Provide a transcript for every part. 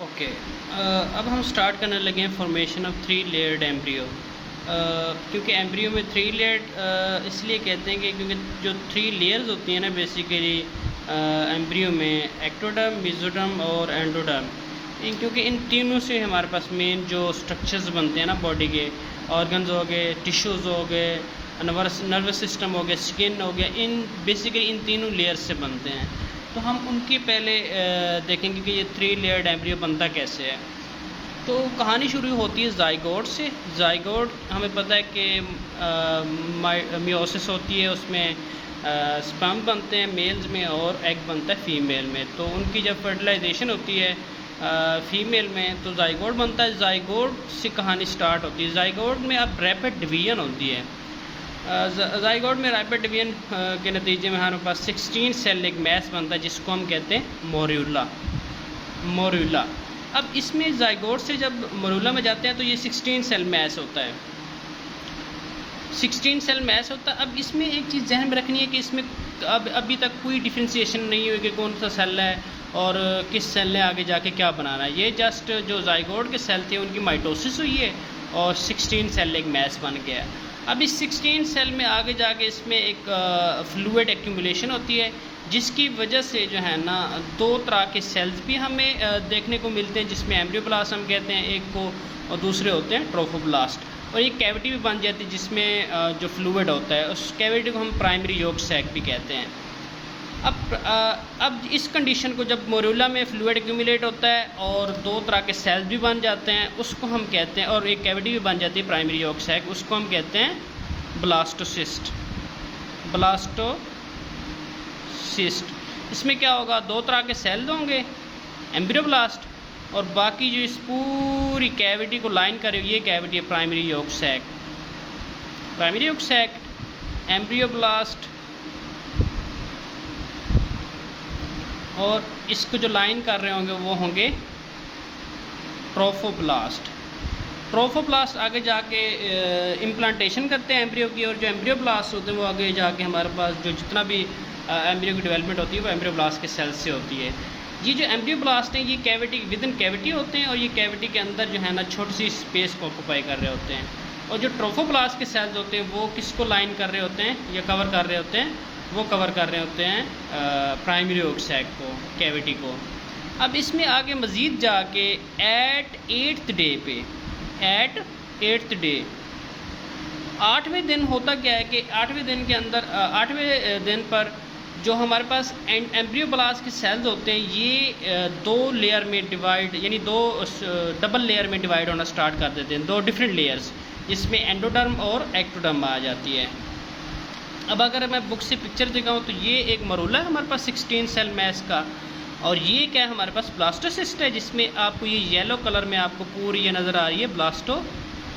Okay. अब हम start करने लगे हैं formation of three layered embryo. क्योंकि एम्ब्रियो में थ्री लेयर्ड इसलिए कहते हैं कि क्योंकि जो थ्री लेयर्स होती हैं ना बेसिकली एम्ब्रियो में एक्टोडर्म, मेसोडर्म और एंडोडर्म, क्योंकि इन तीनों से हमारे पास मेन जो स्ट्रक्चर्स बनते हैं ना बॉडी के, ऑर्गन्स हो गए, टिश्यूज़ हो गए, नर्वस सिस्टम हो गया, स्किन हो गया, इन बेसिकली इन तीनों लेयर्स से बनते हैं। तो हम उनकी पहले देखेंगे कि ये थ्री लेयर्ड एम्ब्रियो बनता कैसे है। तो कहानी शुरू होती है जाइगोट से। जाइगोट हमें पता है कि मियोसिस होती है, उसमें स्पर्म बनते हैं मेल्स में और एग बनता है फीमेल में। तो उनकी जब फर्टिलाइजेशन होती है फीमेल में तो जाइगोट बनता है। जाइगोट से कहानी स्टार्ट होती है। जाइगोट में अब रैपिड डिवीजन होती है। जाइगोट में रैपिड डिवीजन के नतीजे में हमारे पास 16 सेल एक मैस बनता है जिसको हम कहते हैं मोरूला। अब इसमें जाइगोट से जब मोरूला में जाते हैं तो ये 16 सेल मैस होता है। 16 सेल मैस होता है। अब इसमें एक चीज़ ध्यान में रखनी है कि इसमें अब अभी तक कोई डिफ्रेंशिएशन नहीं हुई कि कौन सा सेल है और किस सेल ने आगे जाके क्या बनाना है। ये जस्ट जो जाइगोट के सेल थे उनकी माइटोसिस हुई है और 16 सेल एक मैस बन गया। अब इस 16 सेल में आगे जाके इसमें एक फ्लूइड एक्यूमुलेशन होती है जिसकी वजह से जो है ना दो तरह के सेल्स भी हमें देखने को मिलते हैं, जिसमें एम्ब्रियोब्लास्ट हम कहते हैं एक को, और दूसरे होते हैं ट्रोफोब्लास्ट। और एक कैविटी भी बन जाती है जिसमें जो फ्लूइड होता है उस कैविटी को हम प्राइमरी यॉर्क सैक भी कहते हैं। अब इस कंडीशन को जब मोरूला में फ्लूइड एक्यूमुलेट होता है और दो तरह के सेल्स भी बन जाते हैं उसको हम कहते हैं, और एक कैविटी भी बन जाती है प्राइमरी यॉर्क सैक, उसको हम कहते हैं ब्लास्टोसिस्ट। इसमें क्या होगा, दो तरह के सेल होंगे एम्ब्रियोब्लास्ट, और बाकी जो इस पूरी कैविटी को लाइन करे ये कैविटी है प्राइमरी यॉर्क सैक, एम्ब्रियोब्लास्ट, और इसको जो लाइन कर रहे होंगे वो होंगे ट्रोफोब्लास्ट आगे जाके इम्प्लांटेशन करते हैं एम्ब्रियो की, और जो एम्ब्रियोब्लास्ट होते हैं वो आगे जाके हमारे पास जो जितना भी एम्ब्रियो की डेवलपमेंट होती है वो एम्ब्रियोब्लास्ट के सेल्स से होती है। ये जो एम्ब्रियोब्लास्ट हैं ये कैविटी विद इन कैविटी होते हैं और ये कैविटी के अंदर जो है ना छोटी सी स्पेस को ऑक्यूपाई कर रहे होते हैं। और जो ट्रोफोब्लास्ट के सेल्स होते हैं वो किसको लाइन कर रहे होते हैं या कवर कर रहे होते हैं, वो कवर कर रहे होते हैं प्राइमरी यॉर्क सैक को, कैविटी को। अब इसमें आगे मज़ीद जाके एट 8th डे 8वें दिन होता क्या है कि 8वें दिन के अंदर 8वें दिन पर जो हमारे पास एम्ब्रियोब्लास्ट के सेल्स होते हैं ये दो लेयर में डिवाइड, यानी दो डबल लेयर में डिवाइड होना स्टार्ट कर देते हैं, दो डिफरेंट लेयर्स, जिसमें एंडोडर्म और एक्टोडर्म आ जाती है। अब अगर मैं बुक से पिक्चर दिखाऊं तो ये एक मरूला है हमारे पास 16 सेल मैस का, और ये क्या है हमारे पास ब्लास्टोसिस्ट है जिसमें आपको ये येलो कलर में आपको पूरी ये नज़र आ रही है ब्लास्टो,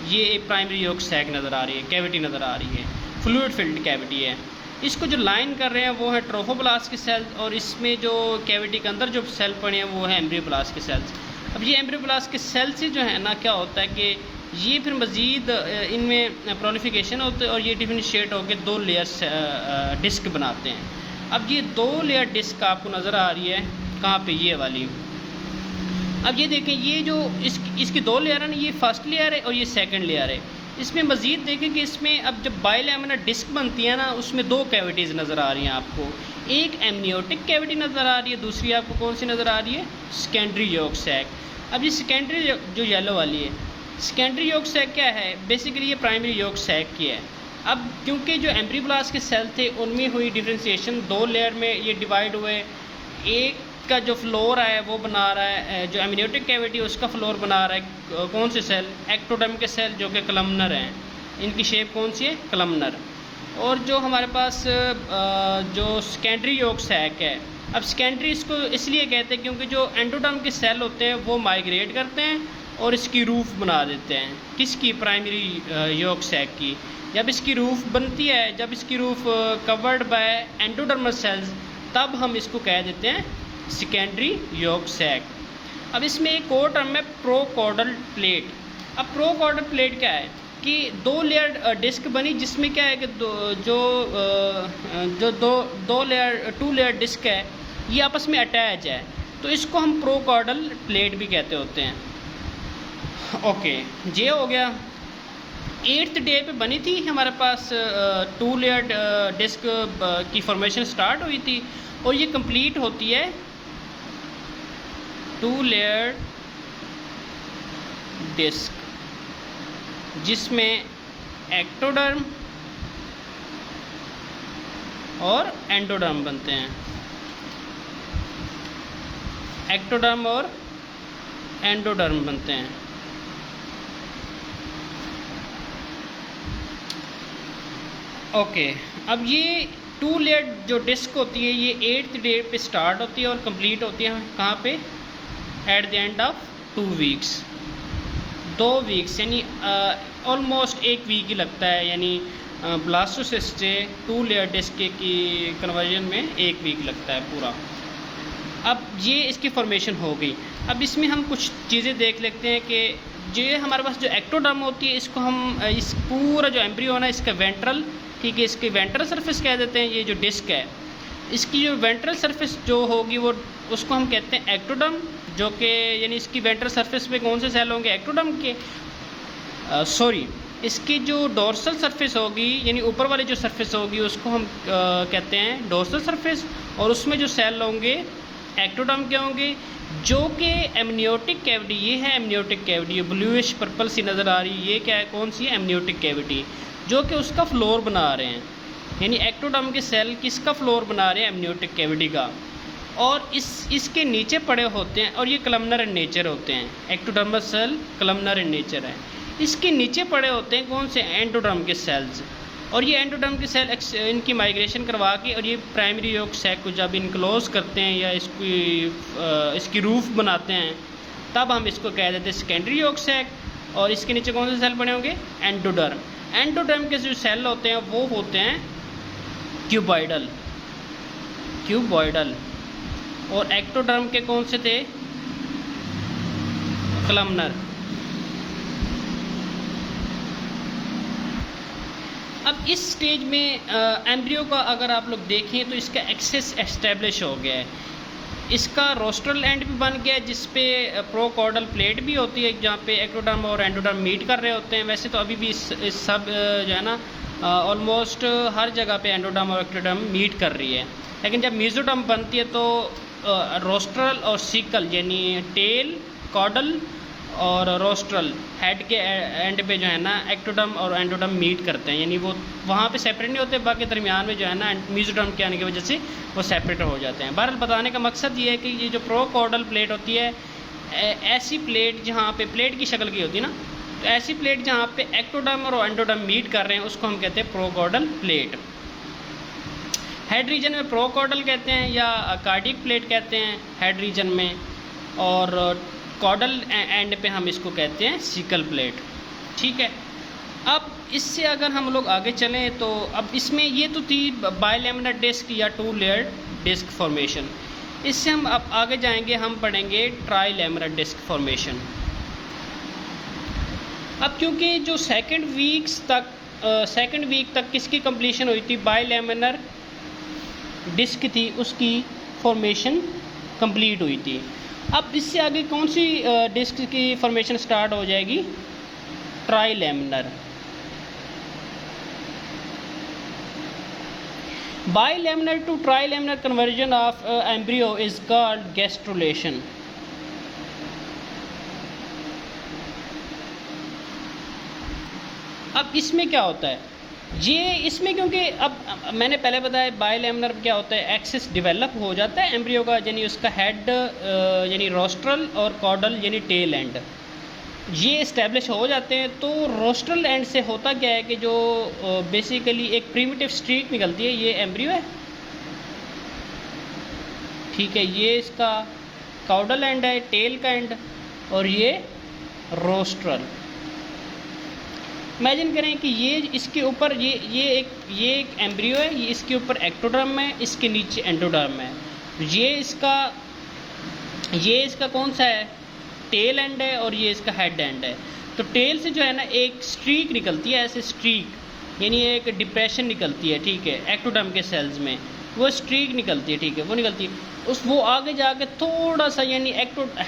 ये एक प्राइमरी यॉर्क सैक नज़र आ रही है, कैविटी नज़र आ रही है, फ्लूइड फिल्ड कैविटी है। इसको जो लाइन कर रहे हैं वो है ट्रोफोब्लास्ट के सेल्स, और इसमें जो कैविटी के अंदर जो सेल पड़े हैं वो है एम्ब्रियोब्लास्ट के सेल्स। अब ये एम्ब्रियोब्लास्ट के सेल से जो है ना क्या होता है कि ये फिर मज़ीद इनमें प्रोलिफिकेशन होते हैं और ये डिफरेंशिएट होकर दो लेयर डिस्क बनाते हैं। अब ये दो लेयर डिस्क आपको नज़र आ रही है कहाँ पे, ये वाली। अब ये देखें ये जो इसकी दो लेयर है ना, ये फर्स्ट लेयर है और ये सेकंड लेयर है। इसमें मज़ीद देखें कि इसमें अब जब बाइलैमिनर डिस्क बनती है ना उसमें दो कैविटीज़ नज़र आ रही हैं आपको, एक एमनियोटिक कैविटी नज़र आ रही है, दूसरी आपको कौन सी नज़र आ रही है, सेकेंडरी यॉर्क सैक। अब ये सेकेंडरी जो येलो वाली है सेकेंडरी यॉर्क सैक क्या है, बेसिकली ये प्राइमरी यॉर्क सैक की है। अब क्योंकि जो एम्ब्रियोब्लास्ट के सेल थे उनमें हुई डिफ्रेंशिएशन, दो लेयर में ये डिवाइड हुए, एक का जो फ्लोर है वो बना रहा है, जो एमनियोटिक कैविटी है उसका फ्लोर बना रहा है कौन से सेल, एक्टोडर्म के सेल जो कि कलमनर हैं, इनकी शेप कौन सी है, कलमनर। और जो हमारे पास जो सेकेंडरी यॉर्क सैक है, अब सेकेंडरी इसको इसलिए कहते हैं क्योंकि जो एंडोडर्म के सेल होते हैं वो माइग्रेट करते हैं और इसकी रूफ बना देते हैं, किसकी, प्राइमरी यॉर्क सैक की। जब इसकी रूफ बनती है, जब इसकी roof covered by endodermal cells, तब हम इसको कह देते हैं सेकेंडरी यॉर्क सैक। अब इसमें एक और टर्म है प्रोकॉर्डल प्लेट। अब प्रोकॉर्डल प्लेट क्या है कि दो लेयर डिस्क बनी जिसमें क्या है कि दो लेयर डिस्क है ये आपस में अटैच है। तो इसको हम प्रोकॉर्डल प्लेट भी कहते होते हैं। ओके, ये हो गया। 8th डे पे बनी थी हमारे पास 2 लेयर्ड डिस्क की फॉर्मेशन स्टार्ट हुई थी, और ये कंप्लीट होती है 2 लेयर्ड डिस्क, जिसमें एक्टोडर्म और एंडोडर्म बनते हैं। एक्टोडर्म और एंडोडर्म बनते हैं। ओके, अब ये 2 लेयर जो डिस्क होती है ये 8th डे पे स्टार्ट होती है और कंप्लीट होती है कहाँ पे? At the end of 2 weeks, 2 weeks, यानी ऑलमोस्ट 1 वीक ही लगता है, यानी ब्लास्टोसिस्ट से 2 लेयर डिस्क की कन्वर्जन में 1 वीक लगता है पूरा। अब ये इसकी फॉर्मेशन हो गई। अब इसमें हम कुछ चीज़ें देख लेते हैं कि ये हमारे पास जो एक्टोडर्म होती है, इसको हम इस पूरा जो एम्ब्रियो है ना, इसका वेंट्रल, ठीक है, इसकी वेंट्रल सरफेस कह देते हैं। ये जो डिस्क है, इसकी जो वेंट्रल सरफेस जो होगी वो उसको हम कहते हैं एक्टोडर्म, जो कि यानी इसकी वेंट्रल सरफेस पे कौन से सेल होंगे? एक्टोडर्म के। इसकी जो डोर्सल सरफेस होगी, यानी ऊपर वाली जो सरफेस होगी, उसको हम कहते हैं डोर्सल सरफेस, और उसमें जो सेल होंगे एक्टोडर्म के होंगे, जो कि एमनियोटिक कैविटी, ये है एमनियोटिक कैविटी, ये ब्लूइश पर्पल सी नज़र आ रही है, ये क्या है, कौन सी है? एमनियोटिक कैविटी, जो कि उसका फ्लोर बना रहे हैं। यानी एक्टोडर्म के सेल किसका फ्लोर बना रहे हैं? एमनियोटिक कैविटी का। और इसके नीचे पड़े होते हैं, और ये कलमनर इन नेचर होते हैं। एक्टोडर्मस सेल कलमनर इन नेचर है। इसके नीचे पड़े होते हैं कौन से? एंडोडर्म के सेल्स। और ये एंडोडर्म के सेल इनकी माइग्रेशन करवा के, और ये प्राइमरी योग सैक को जब इनक्लोज करते हैं या इसकी रूफ बनाते हैं, तब हम इसको कह देते हैं सेकेंडरी योग सैक। और इसके नीचे कौन से सेल बने होंगे? एंडोडर्म। एंडोडर्म के जो सेल होते हैं वो होते हैं क्यूबॉइडल, और एक्टोडर्म के कौन से थे? कलमनर। अब इस स्टेज में एम्ब्रियो का अगर आप लोग देखें तो इसका एक्सेस एस्टेब्लिश हो गया है। इसका रोस्ट्रल एंड भी बन गया है, जिस पे प्रोकॉर्डल प्लेट भी होती है, जहाँ पे एक्टोडर्म और एंडोडर्म मीट कर रहे होते हैं। वैसे तो अभी भी इस सब जो है ना, ऑलमोस्ट हर जगह पे एंडोडर्म और एक्टोडर्म मीट कर रही है। लेकिन जब मेसोडर्म बनती है तो रोस्ट्रल और सिकल, यानी टेल, कॉर्डल और रोस्ट्रल हेड के एंड पे जो है ना एक्टोडर्म और एंडोडर्म मीट करते हैं, यानी वो वहाँ पे सेपरेट नहीं होते, बाकी दरमियान में जो है ना मेसोडर्म के आने की वजह से वो सेपरेट हो जाते हैं। बहरहाल बताने का मकसद ये है कि ये जो प्रोकॉर्डल प्लेट होती है, ऐसी प्लेट जहाँ पे प्लेट की शक्ल की होती है ना, तो ऐसी प्लेट जहाँ पे एक्टोडर्म और एंडोडर्म मीट कर रहे हैं उसको हम कहते हैं प्रोकॉर्डल प्लेट। हेड रीजन में प्रोकॉर्डल कहते हैं या कार्डियक प्लेट कहते हैं हेड रीजन में, और कॉर्डल एंड पे हम इसको कहते हैं सिकल प्लेट। ठीक है, अब इससे अगर हम लोग आगे चलें तो अब इसमें ये तो थी बाइलैमिनर डिस्क या 2 लेयर डिस्क फॉर्मेशन। इससे हम अब आगे जाएंगे, हम पढ़ेंगे ट्राइलैमिनर डिस्क फॉर्मेशन। अब क्योंकि जो सेकेंड वीक तक किसकी कंप्लीशन हुई थी? बाइलैमिनर डिस्क थी, उसकी फॉर्मेशन कंप्लीट हुई थी। अब इससे आगे कौन सी डिस्क की फॉर्मेशन स्टार्ट हो जाएगी? Trilaminar. Bilaminar to trilaminar conversion of embryo is called gastrulation. अब इसमें क्या होता है? ये इसमें क्योंकि अब मैंने पहले बताया बाइलैमिनर क्या होता है, एक्सेस डेवलप हो जाता है एम्ब्रियो का, यानी उसका हेड यानी रोस्ट्रल और कॉर्डल यानी टेल एंड ये इस्टेब्लिश हो जाते हैं। तो रोस्ट्रल एंड से होता क्या है कि जो बेसिकली एक प्रिमिटिव स्ट्रीक निकलती है, ये एम्ब्रियो है, ठीक है, ये इसका कॉर्डल एंड है, टेल का एंड, और ये रोस्ट्रल। इमेजिन करें कि ये इसके ऊपर ये एक एम्ब्रियो है, ये इसके ऊपर एक्टोडर्म है, इसके नीचे एंडोडर्म है। ये इसका कौन सा है? टेल एंड है, और ये इसका हेड एंड है। तो टेल से जो है ना एक स्ट्रीक निकलती है, ऐसे स्ट्रीक, यानी एक डिप्रेशन निकलती है, ठीक है, एक्टोडर्म के सेल्स में। वो स्ट्रीक निकलती है, ठीक है, वो निकलती है, वो आगे जाके थोड़ा सा यानी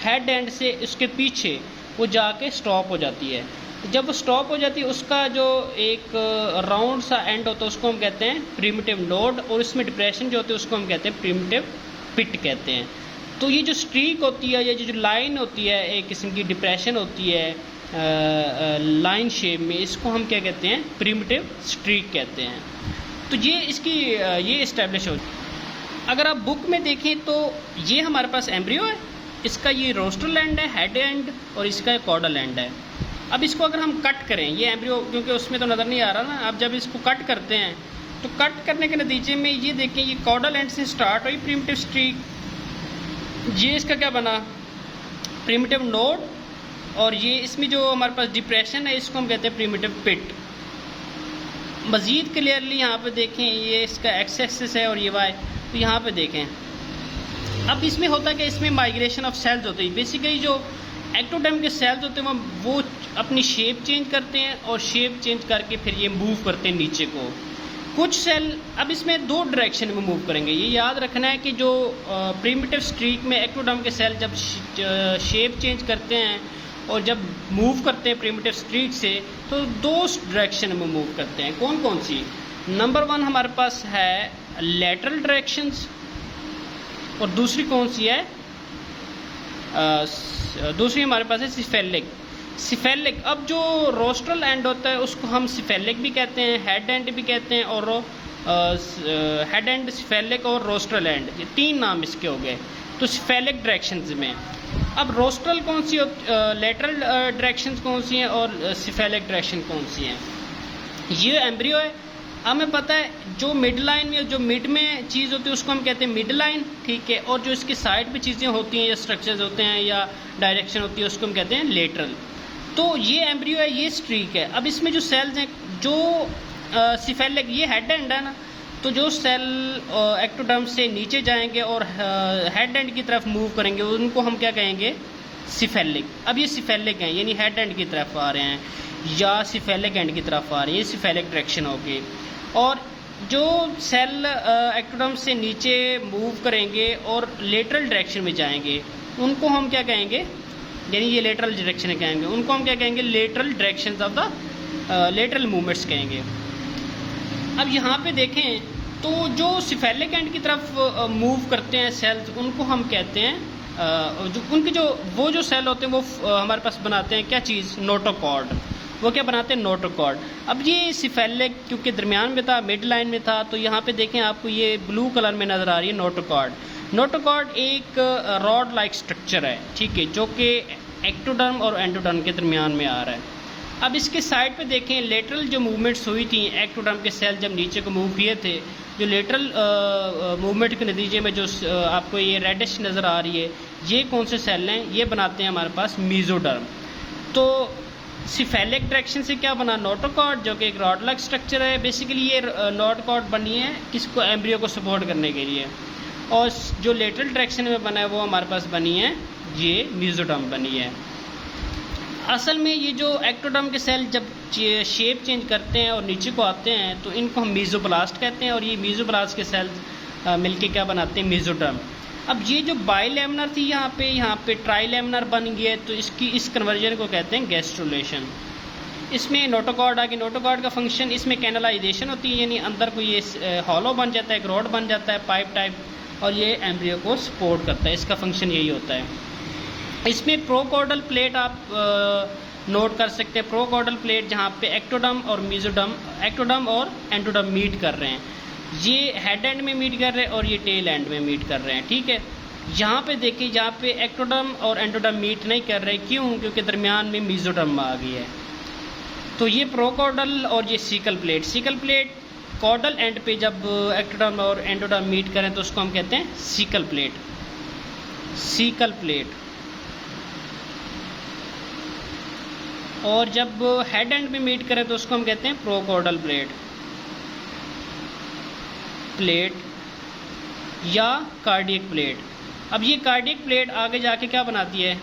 हेड एंड से उसके पीछे वो जाके स्टॉप हो जाती है। जब वो स्टॉप हो जाती है उसका जो एक राउंड सा एंड होता है उसको हम कहते हैं प्रिमिटिव नोड, और इसमें डिप्रेशन जो होती है उसको हम कहते हैं प्रिमिटिव पिट कहते हैं। तो ये जो स्ट्रीक होती है, ये जो लाइन होती है, एक किस्म की डिप्रेशन होती है लाइन शेप में, इसको हम क्या कहते हैं, प्रिमिटिव स्ट्रीक कहते हैं। तो ये इसकी ये इस्टेब्लिश हो। अगर आप बुक में देखें तो ये हमारे पास एम्ब्रियो है, इसका ये रोस्ट्रल एंड है, हेड एंड, और इसका कॉर्डल एंड है। अब इसको अगर हम कट करें, ये एम्ब्रियो क्योंकि उसमें तो नज़र नहीं आ रहा ना, अब जब इसको कट करते हैं तो कट करने के नतीजे में ये देखें, ये कॉर्डल एंड से स्टार्ट हुई प्रिमिटिव स्ट्रीक, ये इसका क्या बना, प्रिमिटिव नोड, और ये इसमें जो हमारे पास डिप्रेशन है इसको हम कहते हैं प्रिमिटिव पिट। मज़ीद क्लियरली यहाँ पे देखें, ये इसका एक्स एक्सिस है और ये वाई, तो यहाँ पे देखें। अब इसमें होता कि इसमें माइग्रेशन ऑफ सेल्स होती है। बेसिकली जो एक्टोडर्म के सेल्स होते हैं वो अपनी शेप चेंज करते हैं, और शेप चेंज करके फिर ये मूव करते हैं नीचे को। कुछ सेल अब इसमें दो डायरेक्शन में मूव करेंगे। ये याद रखना है कि जो प्रिमिटिव स्ट्रीक में एक्टोडर्म के सेल जब शेप चेंज करते हैं और जब मूव करते हैं प्रिमिटिव स्ट्रीक से, तो दो डायरेक्शन में मूव करते हैं। कौन कौन सी? नंबर 1 हमारे पास है लैटरल डायरेक्शंस, और दूसरी कौन सी है, दूसरी हमारे पास है सिफेलिक। सिफेलिक, अब जो रोस्ट्रल एंड होता है उसको हम सिफेलिक भी कहते हैं, हेड एंड भी कहते हैं, और हेड एंड, सिफेलिक और रोस्ट्रल एंड, ये 3 नाम इसके हो गए। तो सिफेलिक डायरेक्शंस में अब रोस्ट्रल कौन सी, लेटरल डायरेक्शंस कौन सी हैं और सिफेलिक डायरेक्शन कौन सी हैं। ये एम्ब्रियो है। हमें पता है जो मिड लाइन में, जो मिड में चीज़ होती है उसको हम कहते हैं मिड लाइन, ठीक है, और जो इसकी साइड पे चीज़ें होती हैं या स्ट्रक्चर्स होते हैं या डायरेक्शन होती है उसको हम कहते हैं लेटरल। तो ये एम्ब्रियो है, ये स्ट्रीक है। अब इसमें जो सेल्स हैं, जो सिफेलिक, ये हेड एंड है ना, तो जो सेल एक्टोडर्म से नीचे जाएंगे और हेड एंड की तरफ मूव करेंगे उनको हम क्या कहेंगे, सिफेलिक। अब ये सिफेलिक हैं, यानी हेड एंड की तरफ आ रहे हैं या सिफेलिक एंड की तरफ आ रहे हैं, ये सिफेलिक डायरेक्शन होगी। और जो सेल एक्टोडर्म से नीचे मूव करेंगे और लेटरल डायरेक्शन में जाएंगे उनको हम क्या कहेंगे, यानी ये लेटरल डायरेक्शन कहेंगे, उनको हम क्या कहेंगे, lateral directions of the lateral movements कहेंगे। अब यहाँ पे देखें तो जो सिफेलिक एंड की तरफ मूव करते हैं सेल्स, उनको हम कहते हैं जो उनके वो जो सेल होते हैं वो हमारे पास बनाते हैं क्या चीज़, नोटोकॉर्ड। वो क्या बनाते हैं, नोटोकॉर्ड। अब ये सिफेलिक क्योंकि दरमियान में था, मिड लाइन में था, तो यहाँ पे देखें आपको ये ब्लू कलर में नज़र आ रही है नोटोकॉर्ड। नोटोकॉर्ड एक रॉड लाइक स्ट्रक्चर है, ठीक है, जो कि एक्टोडर्म और एंडोडर्म के दरमियान में आ रहा है। अब इसके साइड पे देखें, लेटरल जो मूवमेंट्स हुई थी एक्टोडर्म के सेल जब नीचे को मूव किए थे, जो लेटरल मूवमेंट के नतीजे में जो आपको ये रेडिश नज़र आ रही है, ये कौन से सेल हैं, ये बनाते हैं हमारे पास मीजोडर्म। तो सिफेलिक डायरेक्शन से क्या बना, नोटोकॉर्ड, जो कि एक रॉड लाइक स्ट्रक्चर है। बेसिकली ये नोटोकॉर्ड बनी है किसको, एम्ब्रियो को सपोर्ट करने के लिए। और जो लेटरल डायरेक्शन में बना है वो हमारे पास बनी है, ये मीजोडर्म बनी है। असल में ये जो एक्टोडर्म के सेल जब शेप चेंज करते हैं और नीचे को आते हैं तो इनको हम मीजोब्लास्ट कहते हैं, और ये मीजोब्लास्ट के सेल मिलके क्या बनाते हैं, मीजोडर्म। अब ये जो बाइलेमिनर थी यहाँ पे ट्राइलेमिनर बन गई है, तो इस कन्वर्जन को कहते हैं गैस्ट्रुलेशन। इसमें नोटोकॉर्ड आ गई। नोटोकॉर्ड का फंक्शन, इसमें कैनलाइजेशन होती है, यानी अंदर को ये हॉलो बन जाता है, एक रॉड बन जाता है पाइप टाइप, और ये एम्ब्रियो को सपोर्ट करता है। इसका फंक्शन यही होता है। इसमें प्रोकॉर्डल प्लेट आप नोट कर सकते हैं। प्रोकॉर्डल प्लेट जहाँ पे एक्टोडर्म और मीजोडर्म, एक्टोडर्म और एंडोडर्म मीट कर रहे हैं, ये हेड एंड में मीट कर रहे हैं और ये टेल एंड में मीट कर रहे हैं, ठीक है। यहाँ पे देखिए, जहाँ पे एक्टोडर्म और एंडोडर्म मीट नहीं कर रहे, क्यों, क्योंकि दरमियान में मीजोडर्म आ गई है। तो ये प्रोकॉर्डल और ये सीकल प्लेट। सीकल प्लेट कॉर्डल एंड पे जब एक्टोडर्म और एंडोडर्म मीट करें तो उसको हम कहते हैं सीकल प्लेट। सीकल प्लेट। और जब हेड एंड में मीट करें तो उसको हम कहते हैं प्रोकॉर्डल प्लेट या कार्डियक प्लेट। अब ये कार्डियक प्लेट आगे जाके क्या बनाती है,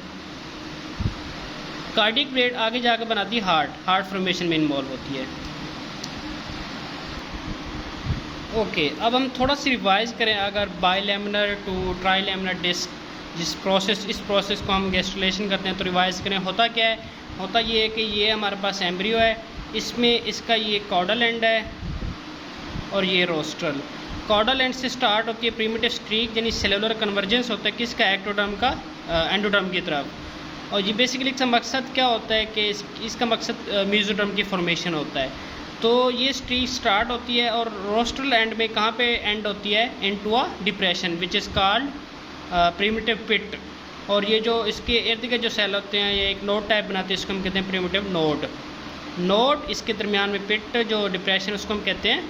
कार्डियक प्लेट आगे जाके बनाती है हार्ट फॉर्मेशन में इन्वॉल्व होती है। ओके, अब हम थोड़ा सी रिवाइज करें। अगर बाइलैमिनर टू ट्राइलैमिनर डिस्क इस प्रोसेस को हम गैस्ट्रुलेशन करते हैं तो रिवाइज करें, होता क्या है? होता ये है कि ये हमारे पास एम्ब्रियो है, इसमें इसका ये कॉर्डल एंड है और ये रोस्ट्रल। कॉर्डल एंड से स्टार्ट होती है प्रिमिटिव स्ट्रीक, यानी सेलुलर कन्वर्जेंस होता है किसका? एक्टोडर्म का एंडोडर्म की तरफ। और ये बेसिकली इसका मकसद क्या होता है कि इसका मकसद मेसोडर्म की फॉर्मेशन होता है। तो ये स्ट्रीक स्टार्ट होती है और रोस्ट्रल एंड में कहाँ पे एंड होती है? Into a depression which is called primitive pit. और ये जो इसके इर्द गिर्द जो सेल होते हैं ये एक नोड टाइप बनाते हैं, इसको हम कहते हैं प्रिमिटिव नोड। इसके दरमियान में पिट जो डिप्रेशन उसको हम कहते हैं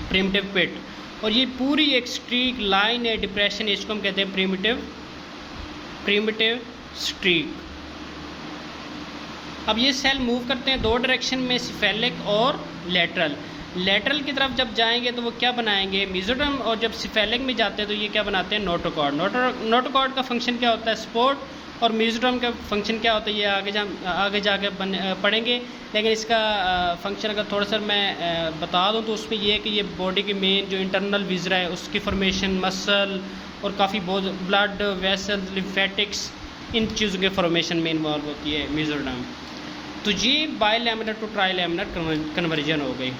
प्रिमिटिव पिट। और ये पूरी एक स्ट्रीक लाइन है डिप्रेशन, इसको हम कहते हैं प्रिमिटिव स्ट्रीक। अब ये सेल मूव करते हैं दो डायरेक्शन में, सिफेलिक और लेटरल की तरफ जब जाएंगे तो वो क्या बनाएंगे? मेसोडर्म। और जब सिफेलिक में जाते हैं तो ये क्या बनाते हैं? नोटोकॉर्ड। नोटोकॉर्ड का फंक्शन क्या होता है? सपोर्ट। और मेसोडर्म का फंक्शन क्या होता है? ये आगे जाके पढ़ेंगे, लेकिन इसका फंक्शन अगर थोड़ा सा मैं बता दूं तो उसमें ये है कि ये बॉडी की मेन जो इंटरनल विजरा है उसकी फॉर्मेशन, मसल और काफ़ी बहुत ब्लड वेसल्स, लिम्फेटिक्स, इन चीज़ों के फॉर्मेशन में इन्वॉल्व होती है मेसोडर्म। तो ये बाइलैमिनर टू ट्राइलैमिनर कन्वर्जन हो गई।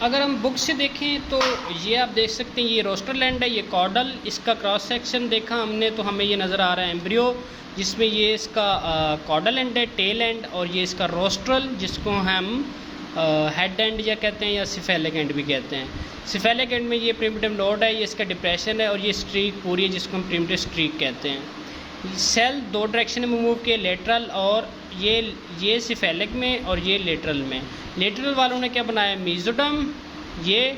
अगर हम बुक से देखें तो ये आप देख सकते हैं, ये रोस्ट्रल एंड है, ये कॉर्डल। इसका क्रॉस सेक्शन देखा हमने तो हमें ये नज़र आ रहा है एम्ब्रियो, जिसमें ये इसका कॉर्डल एंड है, टेल एंड, और ये इसका रोस्ट्रल जिसको हम हेड एंड या कहते हैं या सिफेलिक एंड भी कहते हैं। सिफेलिक एंड में ये प्रिमिटिव नोड है, ये इसका डिप्रेशन है, और ये स्ट्रीक पूरी है जिसको हम प्रिमिटिव स्ट्रीक कहते हैं। सेल दो डायरेक्शन में मूव किए, लेटरल, और ये सिफेलिक में और ये लेटरल में। लेटरल वालों ने क्या बनाया? मेसोडर्म ये,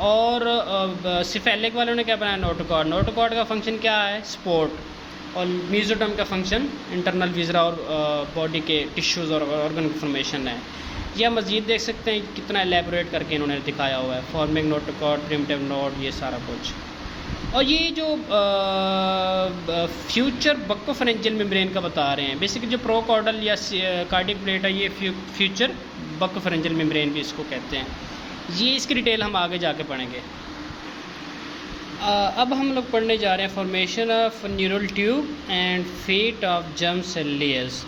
और सिफेलिक वालों ने क्या बनाया? नोटोकॉर्ड। नोटोकॉर्ड का फंक्शन क्या है? सपोर्ट। और मेसोडर्म का फंक्शन इंटरनल विजरा और बॉडी के टिश्यूज़ और ऑर्गन की फॉर्मेशन है। यह मज़ीद देख सकते हैं कितना एलेबोरेट करके इन्होंने दिखाया हुआ है, फॉर्मिंग नोटोकॉर्ड, प्रिमिटिव नोड, ये सारा कुछ। और ये जो फ्यूचर बक्कोफेरेंजियल मेम्ब्रेन का बता रहे हैं, बेसिकली जो प्रोकॉर्डल या कार्डियक प्लेट है, ये फ्यूचर बक्कोफेरेंजियल मेम्ब्रेन भी इसको कहते हैं। ये इसकी डिटेल हम आगे जाके पढ़ेंगे। अब हम लोग पढ़ने जा रहे हैं formation of neural tube and fate of germ cell layers.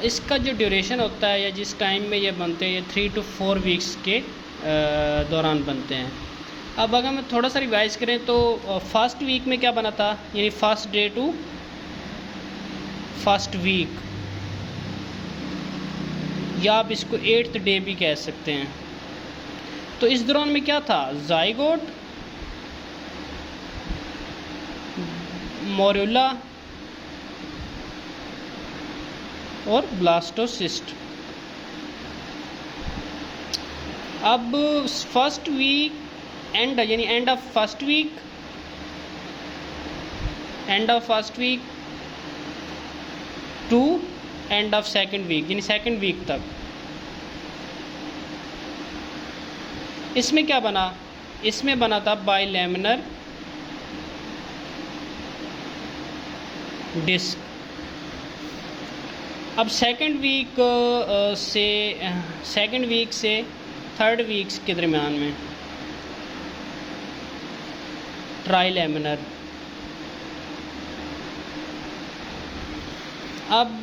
इसका जो ड्यूरेशन होता है या जिस टाइम में ये बनते हैं, ये 3 to 4 वीक्स के दौरान बनते हैं। अब अगर हम थोड़ा सा रिवाइज करें तो फर्स्ट वीक में क्या बना था, यानी first day to first week, या आप इसको 8th डे भी कह सकते हैं। तो इस दौरान में क्या था? जाइगोट, मोरुला और ब्लास्टोसिस्ट। अब फर्स्ट वीक एंड, यानी end of first week to end of second week, यानी सेकंड वीक तक। इसमें क्या बना? इसमें बना था बाइलैमिनर डिस्क। अब सेकंड वीक से थर्ड वीक्स के दरमियान में ट्राइलैमिनर। अब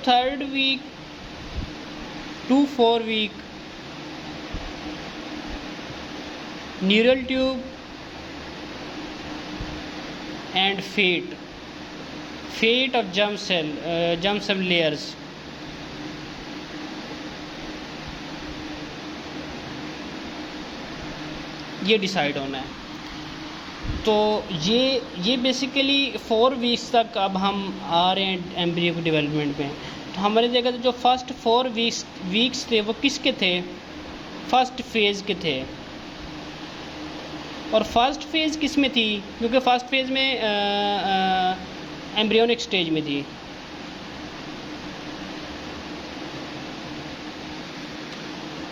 third week to 4 week neural tube and fate of germ cell layers. ये डिसाइड होना है। तो ये बेसिकली 4 वीक्स तक अब हम आ रहे हैं एम्ब्रियो के डेवलपमेंट में। तो हमने देखा तो जो फर्स्ट 4 वीक्स थे वो किसके थे? फर्स्ट फेज़ के थे। और फर्स्ट फेज़ किस में थी? क्योंकि फर्स्ट फेज़ में एम्ब्रियोनिक स्टेज में थी।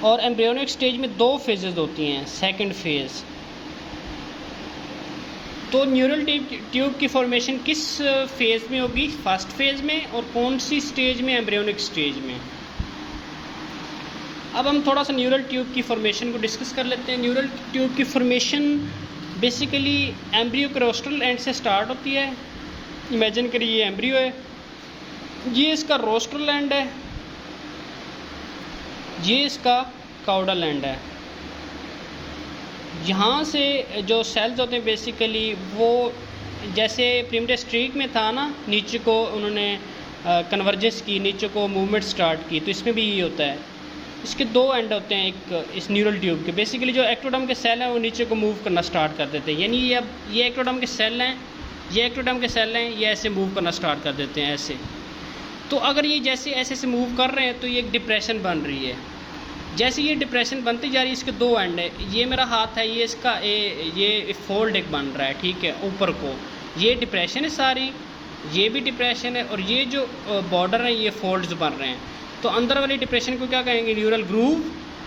और एम्ब्रियोनिक स्टेज में 2 फेजेस होती हैं, सेकंड फेज़। तो न्यूरल ट्यूब की फॉर्मेशन किस फेज़ में होगी? फर्स्ट फेज़ में। और कौन सी स्टेज में? एम्ब्रियोनिक स्टेज में। अब हम थोड़ा सा न्यूरल ट्यूब की फॉर्मेशन को डिस्कस कर लेते हैं। न्यूरल ट्यूब की फॉर्मेशन बेसिकली एम्ब्रियो के रोस्ट्रल एंड से स्टार्ट होती है। इमेजिन करिए ये एम्ब्रियो है, ये इसका रोस्ट्रल एंड है, ये इसका काउडल एंड है। यहाँ से जो सेल्स होते हैं बेसिकली वो जैसे प्रिमिटिव स्ट्रीक में था ना, नीचे को उन्होंने कन्वर्जेंस की, नीचे को मूवमेंट स्टार्ट की, तो इसमें भी ये होता है। इसके दो एंड होते हैं एक इस न्यूरल ट्यूब के। बेसिकली जो एक्टोडर्म के सेल हैं वो नीचे को मूव करना स्टार्ट कर देते हैं, यानी ये अब ये एक्टोडर्म के सेल हैं, ये एक्टोडर्म के सेल हैं, ये ऐसे मूव करना स्टार्ट कर देते हैं ऐसे। तो अगर ये जैसे ऐसे ऐसे मूव कर रहे हैं तो ये एक डिप्रेशन बन रही है। जैसे ये डिप्रेशन बनती जा रही है, इसके दो एंड है, ये मेरा हाथ है, ये इसका ये फोल्ड एक बन रहा है, ठीक है, ऊपर को ये डिप्रेशन है सारी, ये भी डिप्रेशन है, और ये जो बॉर्डर है ये फोल्ड्स बन रहे हैं। तो अंदर वाली डिप्रेशन को क्या कहेंगे, न्यूरल ग्रूव,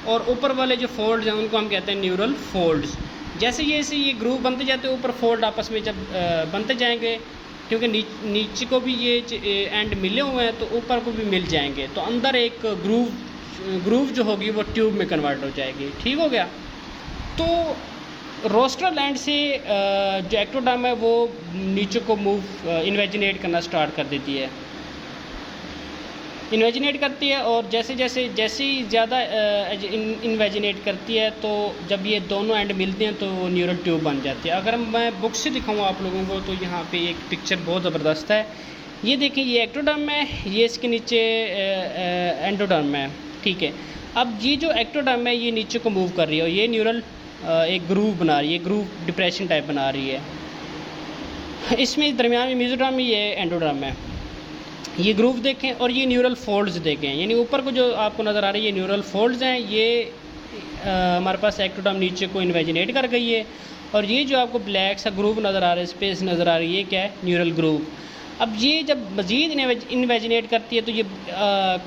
और ऊपर वाले जो फोल्ड्स हैं उनको हम कहते हैं न्यूरल फोल्ड्स। जैसे ये ग्रूव बनते जाते हैं, ऊपर फोल्ड आपस में जब बनते जाएंगे, क्योंकि नीचे को भी ये एंड मिले हुए हैं तो ऊपर को भी मिल जाएंगे, तो अंदर एक ग्रूव जो होगी वो ट्यूब में कन्वर्ट हो जाएगी। ठीक हो गया। तो रोस्ट्रल एंड से जो एक्टोडर्म है वो नीचे को मूव इन्वेजिनेट करना स्टार्ट कर देती है, इन्वेजिनेट करती है, और जैसे ही ज़्यादा इन्वेजिनेट करती है तो जब ये दोनों एंड मिलते हैं तो वो न्यूरल ट्यूब बन जाती है। अगर मैं बुक से दिखाऊँ आप लोगों को तो यहाँ पे एक पिक्चर बहुत ज़बरदस्त है। ये देखिए, ये एक्टोडर्म है, ये इसके नीचे एंडोडर्म है, ठीक है। अब ये जो एक्टोडर्म है ये नीचे को मूव कर रही है, और ये न्यूरल एक ग्रूव बना रही है, ग्रूव डिप्रेशन टाइप बना रही है। इसमें दरमियान में मेसोडर्म, ये एंडोडर्म है, ये ग्रूव देखें, और ये न्यूरल फोल्ड्स देखें, यानी ऊपर को जो आपको नज़र आ रही है ये न्यूरल फोल्ड्स हैं। ये हमारे पास एक्टोडर्म नीचे को इन्वेजिनेट कर गई है, और ये जो आपको ब्लैक सा ग्रूव नज़र आ रहा है, स्पेस नज़र आ रही है, ये क्या है, न्यूरल ग्रूव। अब ये जब मज़ीद इन्वेजिनेट करती है तो ये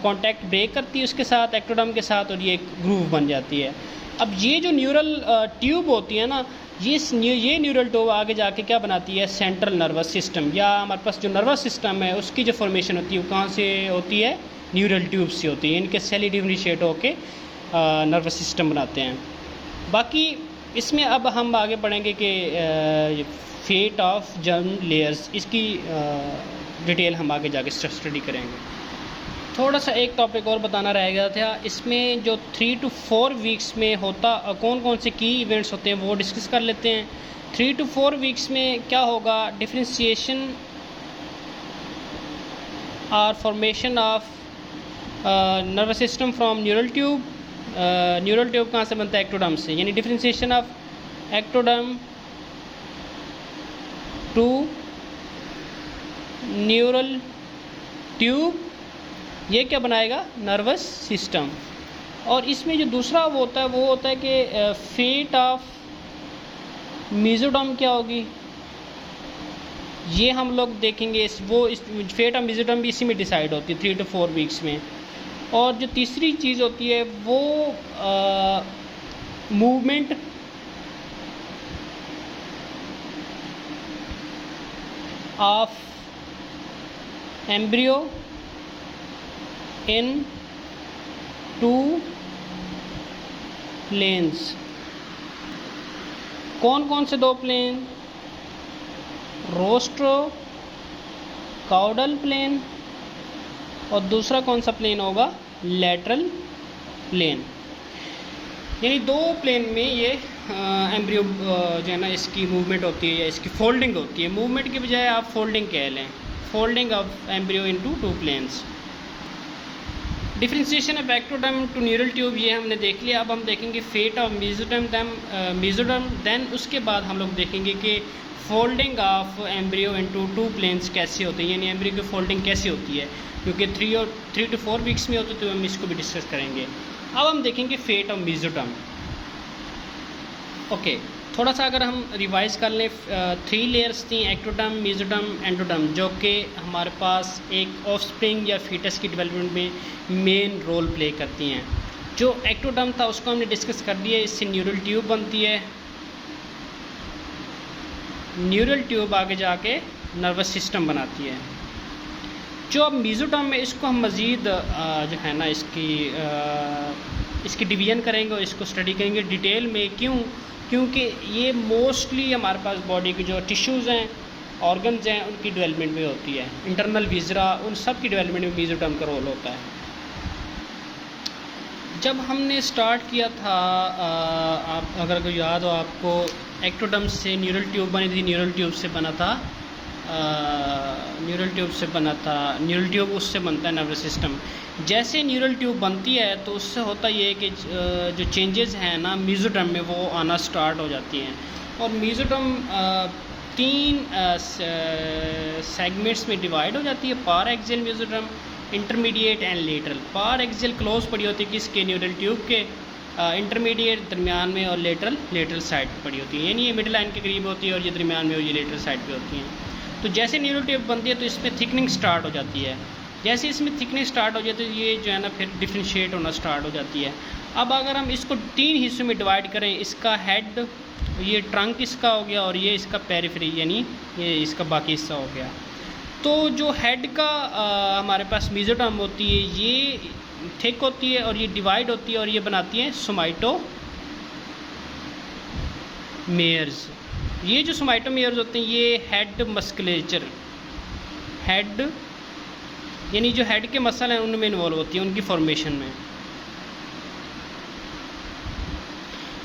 कांटेक्ट ब्रेक करती है उसके साथ, एक्टोडर्म के साथ, और ये एक ग्रूव बन जाती है। अब ये जो न्यूरल ट्यूब होती है ना, ये न्यूरल ट्यूब आगे जाके क्या बनाती है, सेंट्रल नर्वस सिस्टम, या हमारे पास जो नर्वस सिस्टम है उसकी जो फॉर्मेशन होती है वो कहाँ से होती है, न्यूरल ट्यूब से होती है। इनके सेल डिफरेंशिएट होके नर्वस सिस्टम बनाते हैं। बाकी इसमें अब हम आगे बढ़ेंगे कि फेट ऑफ जर्म लेयर्स, इसकी डिटेल हम आगे जाके स्टडी करेंगे। थोड़ा सा एक टॉपिक और बताना रह गया था, इसमें जो 3 to 4 वीक्स में होता कौन कौन से की इवेंट्स होते हैं वो डिस्कस कर लेते हैं। 3 to 4 वीक्स में क्या होगा, डिफरेंशिएशन और formation of nervous system from neural tube. Neural tube कहाँ से बनता है, एक्टोडर्म से, यानी differentiation of ectoderm to neural tube, ये क्या बनाएगा, नर्वस सिस्टम। और इसमें जो दूसरा वो होता है कि फेट ऑफ मेसोडर्म क्या होगी, ये हम लोग देखेंगे। फेट ऑफ मेसोडर्म भी इसी में डिसाइड होती है 3 to 4 वीक्स में। और जो तीसरी चीज़ होती है वो movement of embryo in 2 planes. कौन कौन से 2 प्लेन, रोस्ट्रो काउडल प्लेन, और दूसरा कौन सा प्लेन होगा, लैटरल प्लेन। यानी 2 प्लेन में ये एम्ब्रियो जो है ना इसकी मूवमेंट होती है या इसकी फोल्डिंग होती है। मूवमेंट के बजाय आप फोल्डिंग कह लें, folding of embryo into 2 planes. Differentiation of ectoderm to neural tube ये हमने देख लिया। अब हम देखेंगे फेट ऑफ मेसोडर्म, देन उसके बाद हम लोग देखेंगे कि folding of embryo into 2 planes कैसे होती है, यानी एम्ब्रियो की फोल्डिंग कैसे होती है, क्योंकि 3 to 4 वीक्स में होती है, तो हम इसको भी डिस्कस करेंगे। अब हम देखेंगे फेट ऑफ मेसोडर्म। ओके, थोड़ा सा अगर हम रिवाइज कर लें, 3 लेयर्स थी, एक्टोडर्म, मेसोडर्म, एंडोडर्म, जो कि हमारे पास एक ऑफस्प्रिंग या फीटस की डेवलपमेंट में मेन रोल प्ले करती हैं। जो एक्टोडर्म था उसको हमने डिस्कस कर दिया, इससे न्यूरल ट्यूब बनती है, न्यूरल ट्यूब आगे जाके नर्वस सिस्टम बनाती है। जो अब मेसोडर्म में इसको हम मज़ीद जो है ना इसकी इसकी डिवीज़न करेंगे और इसको स्टडी करेंगे डिटेल में। क्योंकि ये मोस्टली हमारे पास बॉडी के जो टिश्यूज़ हैं, ऑर्गन्स हैं, उनकी डेवलपमेंट में होती है। इंटरनल विज़रा, उन सब की डेवलपमेंट में मेसोडर्म का रोल होता है। जब हमने स्टार्ट किया था, आप अगर कोई याद हो आपको, एक्टोडर्म से न्यूरल ट्यूब बनी थी, न्यूरल ट्यूब से बना था, न्यूरल ट्यूब उससे बनता है नर्वस सिस्टम। जैसे न्यूरल ट्यूब बनती है तो उससे होता ये है कि जो चेंजेस हैं ना मेसोडर्म में, वो आना स्टार्ट हो जाती हैं। और मेसोडर्म 3 सेगमेंट्स में डिवाइड हो जाती है, paraxial mesoderm, intermediate and lateral. Paraxial close पड़ी होती है किसके, न्यूरल ट्यूब के, इंटरमीडिएट दरमियान में, और लेटरल साइड पर पड़ी होती है, यानी ये मिड लाइन के करीब होती है और ये दरमियान में और ये लेटरल साइड पे होती हैं। तो जैसे न्यूरल ट्यूब बनती है तो इसमें थिकनिंग स्टार्ट हो जाती है। जैसे इसमें थिकनिंग स्टार्ट हो जाती है तो ये जो है ना फिर डिफ्रेंशिएट होना स्टार्ट हो जाती है। अब अगर हम इसको 3 हिस्सों में डिवाइड करें, इसका हेड, ये ट्रंक इसका हो गया, और ये इसका पेरिफेरी यानी ये इसका बाकी हिस्सा हो गया। तो जो हेड का हमारे पास मेसोडर्म होती है, ये थिक होती है और ये डिवाइड होती है और ये बनाती है सोमाइटोमेयर्स। ये जो सोमाइटोमेयर्स होते हैं ये हेड मस्कुलेचर, हेड यानी जो हेड के मसल हैं उनमें इन्वॉल्व होती है, उनकी फॉर्मेशन में।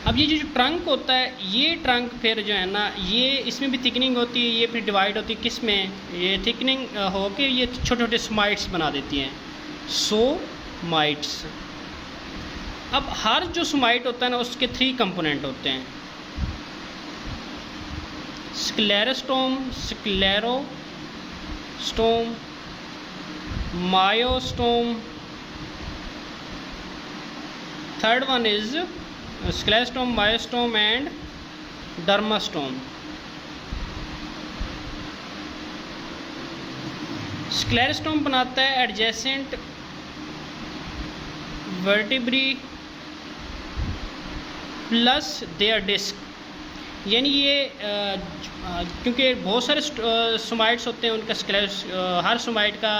अब ये जो ट्रंक होता है, ये ट्रंक फिर जो है ना, ये इसमें भी थिकनिंग होती है, ये फिर डिवाइड होती है किस में, ये थिकनिंग होके ये छोटे छोटे सोमाइट्स बना देती हैं, सोमाइट्स। अब हर जो सोमाइट होता है ना उसके 3 कंपोनेंट होते हैं, sclerotome, myotome, third one is sclerotome, myotome and dermatome. Sclerotome बनाता है adjacent vertebrae plus their disc, यानी ये क्योंकि बहुत सारे सोमाइट्स होते हैं, उनका हर सोमाइट का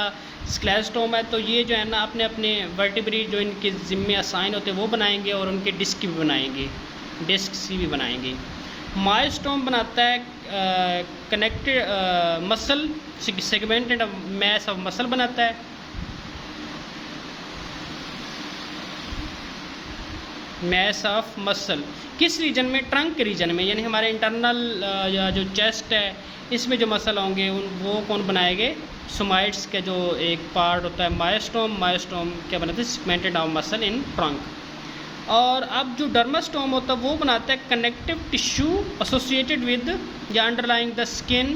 स्क्लेरोस्टोम है, तो ये जो है ना अपने अपने वर्टिब्री जो इनके ज़िम्मे असाइन होते हैं वो बनाएंगे और उनके डिस्क भी बनाएंगे, डिस्क भी बनाएंगे। मायोस्टोम बनाता है connected muscle, segmented mass of muscle बनाता है। मैस ऑफ मसल किस रीजन में, ट्रंक के रीजन में, यानी हमारे इंटरनल या जो चेस्ट है इसमें जो मसल होंगे वो कौन बनाएंगे, सोमाइट्स का जो एक पार्ट होता है मायोस्टोम। मायोस्टोम क्या बनाते हैं, segmented of muscle in trunk. और अब जो डर्मास्टोम होता है वो बनाता है कनेक्टिव टिश्यू एसोसिएटेड विद या underlying the skin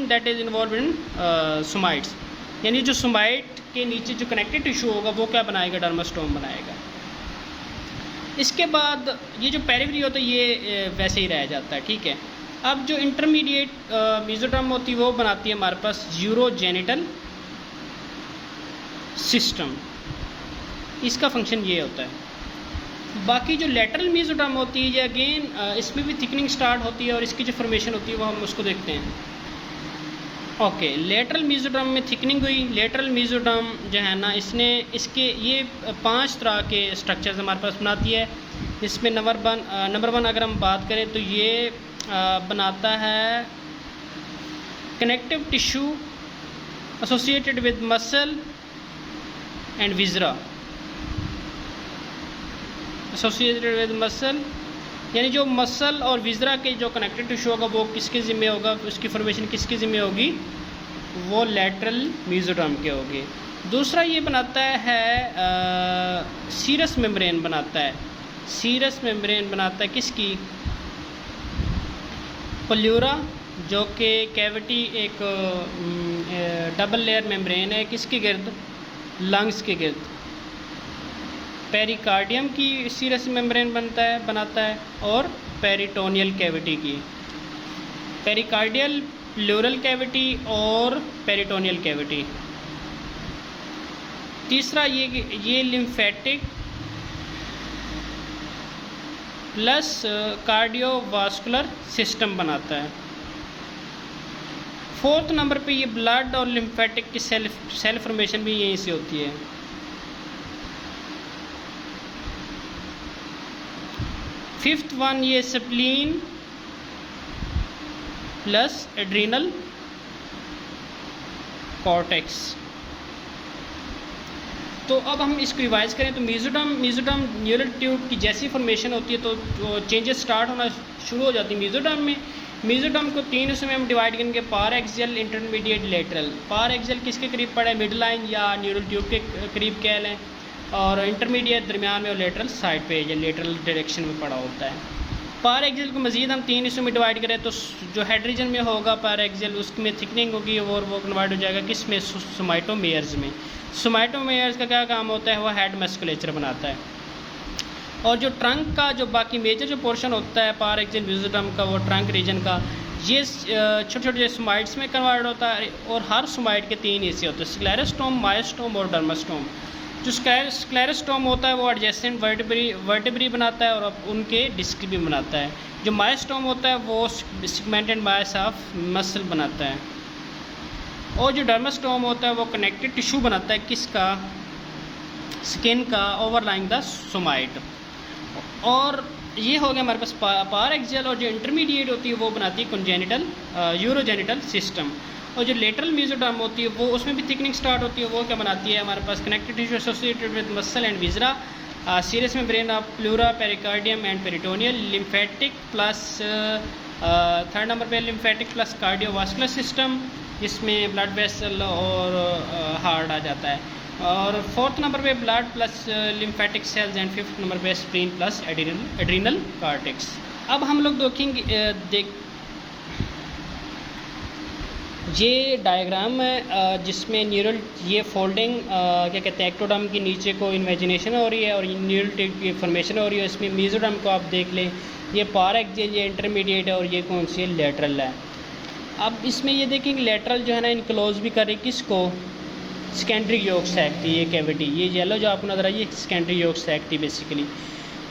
that is involve in somites, यानी जो सोमाइट के नीचे जो कनेक्टिव टिश्यू होगा वो क्या बनाएगा, डर्मास्टोम बनाएगा। इसके बाद ये जो पेरिफेरी होता है ये वैसे ही रह जाता है, ठीक है। अब जो इंटरमीडिएट मेसोडर्म होती है वो बनाती है हमारे पास यूरोजेनिटल सिस्टम, इसका फंक्शन ये होता है। बाकी जो लेटरल मेसोडर्म होती है ये अगेन इसमें भी थिकनिंग स्टार्ट होती है और इसकी जो फॉर्मेशन होती है वो हम उसको देखते हैं। ओके, लेटरल मेसोडर्म में थिकनिंग हुई। लेटरल मेसोडर्म जो है ना इसके ये 5 तरह के स्ट्रक्चर्स हमारे पास बनाती है। इसमें नंबर वन अगर हम बात करें तो ये बनाता है connective tissue associated with muscle and viscera, associated with muscle यानी जो मसल और विज़रा के जो कनेक्टिव टिश्यू होगा वो किसके ज़िम्मे होगा, उसकी फॉर्मेशन किसके ज़िम्मे होगी, वो लेटरल मेसोडर्म के होगी। दूसरा ये बनाता है सीरस मेम्ब्रेन बनाता है, सीरस मेम्ब्रेन बनाता है किसकी, प्लूरा, जो कि कैविटी एक डबल लेयर मेम्ब्रेन है किसके गिर्द, लंग्स के गिर्द। पेरिकार्डियम की सीरस मेम्ब्रेन बनाता है और पेरिटोनियल कैविटी की, पेरिकार्डियल, प्लूरल कैविटी और पेरिटोनियल कैविटी। तीसरा ये लिम्फेटिक प्लस कार्डियोवास्कुलर सिस्टम बनाता है। 4th नंबर पे ये ब्लड और लिम्फेटिक की सेल फॉर्मेशन भी यहीं से होती है। 5th वन ये स्प्लीन प्लस एड्रीनल कॉर्टेक्स। तो अब हम इसको रिवाइज करें तो मेसोडर्म न्यूरल ट्यूब की जैसी फॉर्मेशन होती है तो चेंजेस स्टार्ट होना शुरू हो जाती है मेसोडर्म में। मेसोडर्म को 3 हिस्सों में हम डिवाइड करेंगे, पार एक्सियल, इंटरमीडिएट, लेटरल। पार एक्सियल किसके करीब पड़ा है, मिड लाइन या न्यूरल ट्यूब के करीब कह लें, और इंटरमीडिएट दरमियान में, और लेटरल साइड पे या लेटरल डायरेक्शन में पड़ा होता है। पार एक्सियल को मज़ीद हम 3 हिस्सों में डिवाइड करें तो जो हेड रीजन में होगा पार एक्सियल, उसमें थिकनिंग होगी और वो कन्वर्ट हो जाएगा किस में, सोमाटोमेयर्स में। सोमाटोमेयर्स का क्या काम होता है, वो हेड मस्कुलेचर बनाता है। और जो ट्रंक का जो बाकी मेजर जो पोर्शन होता है पार एक्सियल मेसोडर्म का, वो ट्रंक रीजन का, ये छोटे छोटे सोमाइट्स में कन्वर्ट होता है। और हर सोमाइट के 3 हिस्से होते हैं, स्क्लेरोस्टोम, मायोस्टोम और डर्मास्टोम। जो स्क्लेरोस्टोम होता है वो एडजेसेंट वर्टेब्री बनाता है और अब उनके डिस्क भी बनाता है। जो मायोस्टोम होता है वो सेगमेंटेड मास ऑफ मसल बनाता है। और जो डर्मास्टोम होता है वो कनेक्टेड टिश्यू बनाता है, किसका, स्किन का, ओवरलाइंग द सोमाइट। और ये हो गया हमारे पास पार एक्सियल। और जो इंटरमीडिएट होती है वो बनाती है कॉन्जेनिटल यूरोजेनिटल सिस्टम। और जो लेटरल मेसोडर्म होती है वो, उसमें भी थिकनिंग स्टार्ट होती है, वो क्या बनाती है, हमारे पास connective tissue associated with muscle and viscera, serous membrane of pleura, pericardium and peritoneal, lymphatic plus 3rd number पे लिम्फेटिक प्लस कार्डियोवास्कुलर सिस्टम, जिसमें ब्लड वेसल और हार्ट आ जाता है। और 4th नंबर पे blood plus lymphatic cells and 5th number पे spleen plus adrenal cortex. अब हम लोग देखेंगे ये डायग्राम है जिसमें न्यूरल ये फोल्डिंग क्या कहते हैं, एक्टोडर्म की नीचे को इमेजिनेशन हो रही है और न्यूरल ट्यूब की फॉर्मेशन हो रही है। इसमें मेसोडर्म को आप देख लें, ये पार एक्सियल, ये इंटरमीडिएट है और ये कौन सी है, लेटरल है। अब इसमें ये देखेंगे लेटरल जो है ना इनक्लोज भी कर रही किसको, सेकेंडरी योक सैक थी, ये कैविटी, ये येलो जो आपको नजर आई ये सेकेंडरी योक सैक थी बेसिकली,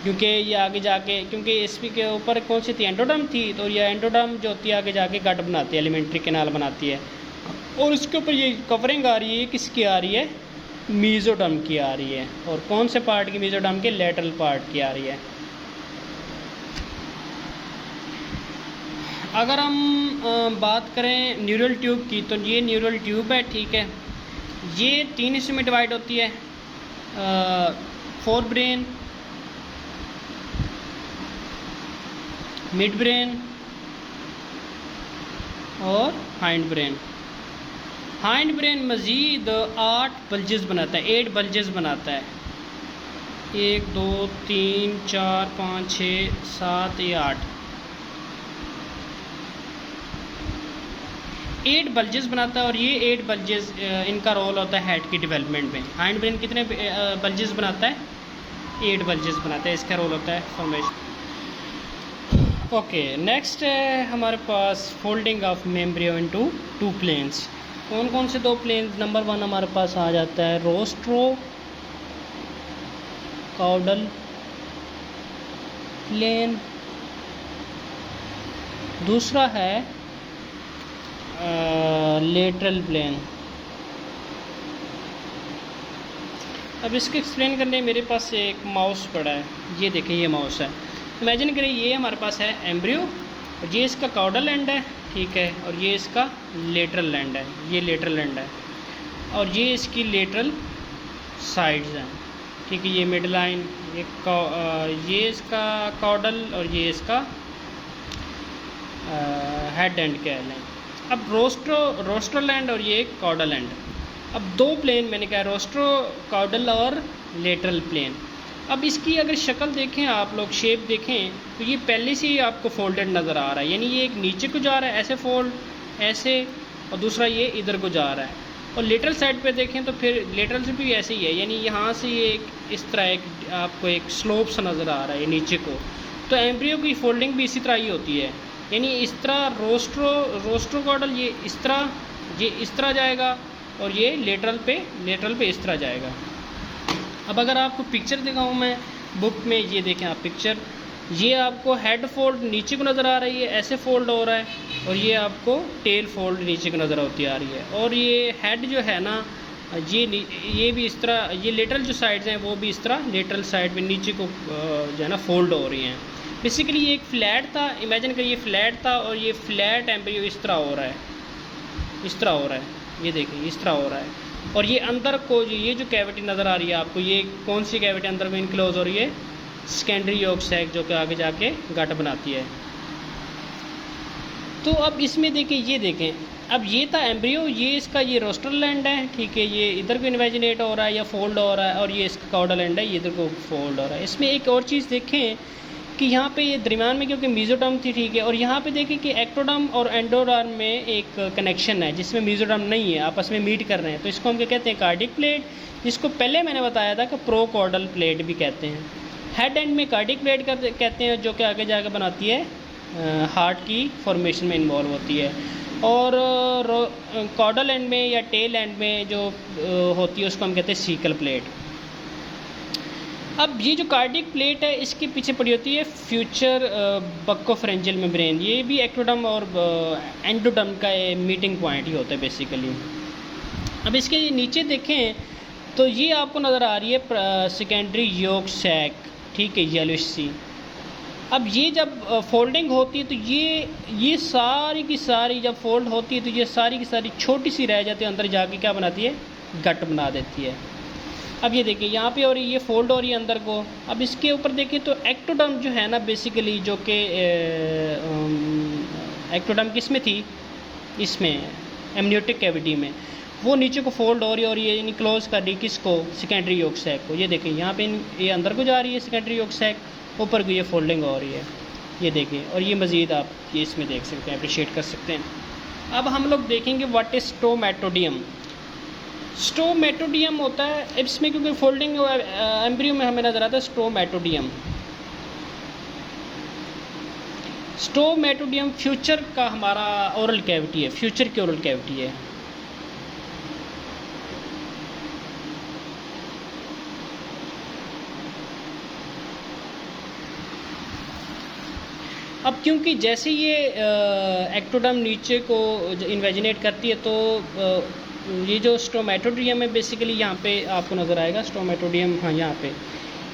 क्योंकि ये आगे जाके, क्योंकि इसमें के ऊपर कौन सी थी, एंडोडर्म थी, तो ये एंडोडर्म जो होती है आगे जाके गट बनाती है, एलिमेंट्री कैनाल बनाती है। और उसके ऊपर ये कवरिंग आ रही है, किसकी आ रही है, मेसोडर्म की आ रही है। और कौन से पार्ट की, मेसोडर्म के लेटरल पार्ट की आ रही है। अगर हम बात करें न्यूरल ट्यूब की, तो ये न्यूरल ट्यूब है, ठीक है। ये 3 हिस्सों में डिवाइड होती है, फोर ब्रेन, मिड ब्रेन और हाइंड ब्रेन। हाइंड ब्रेन मज़ीद 8 बल्जेस बनाता है, 8 बल्जेस बनाता है, 1 2 3 4 5 6 7 या 8 बल्जेस बनाता है। और ये 8 बल्जेस इनका रोल होता है हेड की डेवलपमेंट में। हाइंड ब्रेन कितने बल्जेस बनाता है, 8 बल्जेस बनाता है, इसका रोल होता है फॉर्मेशन। ओके, नेक्स्ट है हमारे पास फोल्डिंग ऑफ मेम्ब्रियो इनटू 2 प्लेन्स। कौन कौन से 2 प्लेन्स, नंबर 1 हमारे पास आ जाता है रोस्ट्रो काउडल प्लेन, दूसरा है लेटरल प्लेन। अब इसको एक्सप्लेन करने मेरे पास एक माउस पड़ा है, ये देखें ये माउस है। इमेजिन करें ये हमारे पास है एम्ब्रियो, और ये इसका काउडल एंड है, ठीक है, और ये इसका लेटरल एंड है, ये लेटरल एंड है, और ये इसकी लेटरल साइड्स हैं, ठीक है। ये मिड लाइन, ये इसका काउडल और ये इसका हेड एंड कह लें। अब रोस्ट्रल एंड और ये काउडल एंड। अब 2 प्लेन मैंने कहा, रोस्ट्रो काउडल और लेटरल प्लेन। अब इसकी अगर शक्ल देखें आप लोग, शेप देखें, तो ये पहले से ही आपको फोल्डेड नज़र आ रहा है, यानी ये एक नीचे को जा रहा है ऐसे फोल्ड, ऐसे, और दूसरा ये इधर को जा रहा है। और लेटरल साइड पे देखें तो फिर लेटरल से भी ऐसे ही है, यानी यहाँ से ये इस तरह एक आपको एक स्लोप सा नज़र आ रहा है नीचे को। तो एम्ब्रियो की फोल्डिंग भी इसी तरह ही होती है, यानी इस तरह रोस्ट्रो काउडल ये इस तरह जाएगा, और ये लेटरल पे इस तरह जाएगा। अब अगर आपको पिक्चर दिखाऊं मैं बुक में, ये देखें आप पिक्चर, ये आपको हेड फोल्ड नीचे को नज़र आ रही है, ऐसे फोल्ड हो रहा है, और ये आपको टेल फोल्ड नीचे को नज़र होती आ रही है। और ये हेड जो है ना, ये भी इस तरह, ये लेटरल जो साइड्स हैं वो भी इस तरह लेटरल साइड में नीचे को जो है ना फोल्ड हो रही हैं। बेसिकली ये एक फ्लैट था, इमेजिन करिए फ्लैट था, और ये फ्लैट एम्ब्रियो इस तरह हो रहा है, इस तरह हो रहा है, ये देखिए इस तरह हो रहा है। और ये अंदर को ये जो कैविटी नज़र आ रही है आपको, ये कौन सी कैविटी अंदर में इनक्लोज हो रही है? सेकेंडरी यॉर्क सैक, जो कि आगे जाके गट बनाती है। तो अब इसमें देखें, ये देखें, अब ये था एम्ब्रियो, ये इसका ये रोस्ट्रल एंड है, ठीक है, ये इधर को इन्वेजिनेट हो रहा है या फोल्ड हो रहा है, और ये इसका कॉर्डल एंड है, ये इधर को फोल्ड हो रहा है। इसमें एक और चीज़ देखें कि यहाँ पे ये दरमियान में क्योंकि मीजोडर्म थी, ठीक है, और यहाँ पे देखें कि एक्टोडर्म और एंडोडर्म में एक कनेक्शन है जिसमें मीजोडर्म नहीं है, आपस में मीट कर रहे हैं, तो इसको हम क्या कहते हैं? कार्डिक प्लेट, जिसको पहले मैंने बताया था कि प्रोकॉर्डल प्लेट भी कहते हैं। हेड एंड में कार्डिक प्लेट कहते हैं, जो कि आगे जाकर बनाती है हार्ट की फॉर्मेशन में इन्वॉल्व होती है। और कॉर्डल एंड में या टेल एंड में जो होती है उसको हम कहते हैं सीकल प्लेट। अब ये जो कार्डिक प्लेट है, इसके पीछे पड़ी होती है फ्यूचर बक्कोफ्रेंजियल मेम्ब्रेन, ये भी एक्टोडर्म और एंडोडर्म का मीटिंग पॉइंट ही होता है बेसिकली। अब इसके नीचे देखें तो ये आपको नज़र आ रही है सेकेंडरी यॉर्क सैक, ठीक है, येलोइश सी। अब ये जब फोल्डिंग होती है तो ये सारी की सारी जब फोल्ड होती है तो ये सारी की सारी छोटी सी रह जाती है, अंदर जाके क्या बनाती है? गट बना देती है। अब ये देखिए यहाँ पे हो रही है, ये फोल्ड हो रही है अंदर को। अब इसके ऊपर देखिए तो एक्टोडर्म जो है ना बेसिकली, जो कि एक्टोडर्म किस में थी? इसमें एमनियोटिक कैविटी में, वो नीचे को फोल्ड हो रही है और ये यानी क्लोज कर रही है किसको? सेकेंडरी यॉर्क सैक को। ये देखिए यहाँ पे ये अंदर को जा रही है सेकेंडरी यॉर्क सैक, ऊपर को ये फोल्डिंग हो रही है, ये देखिए। और ये मज़ीद आप ये इसमें देख सकते हैं, अप्रिशिएट कर सकते हैं। अब हम लोग देखेंगे व्हाट इज़ स्टोमैटोडियम। स्टोमैटोडियम होता है इसमें, क्योंकि फोल्डिंग एम्ब्रियो में हमें नज़र आता है स्टोमैटोडियम। स्टोमैटोडियम फ्यूचर का हमारा ओरल कैविटी है, फ्यूचर की ओरल कैविटी है। अब क्योंकि जैसे ये एक्टोडर्म नीचे को इन्वेजिनेट करती है, तो ये जो स्टोमैटोडियम है बेसिकली यहाँ पे आपको नज़र आएगा स्टोमैटोडियम, हाँ यहाँ पे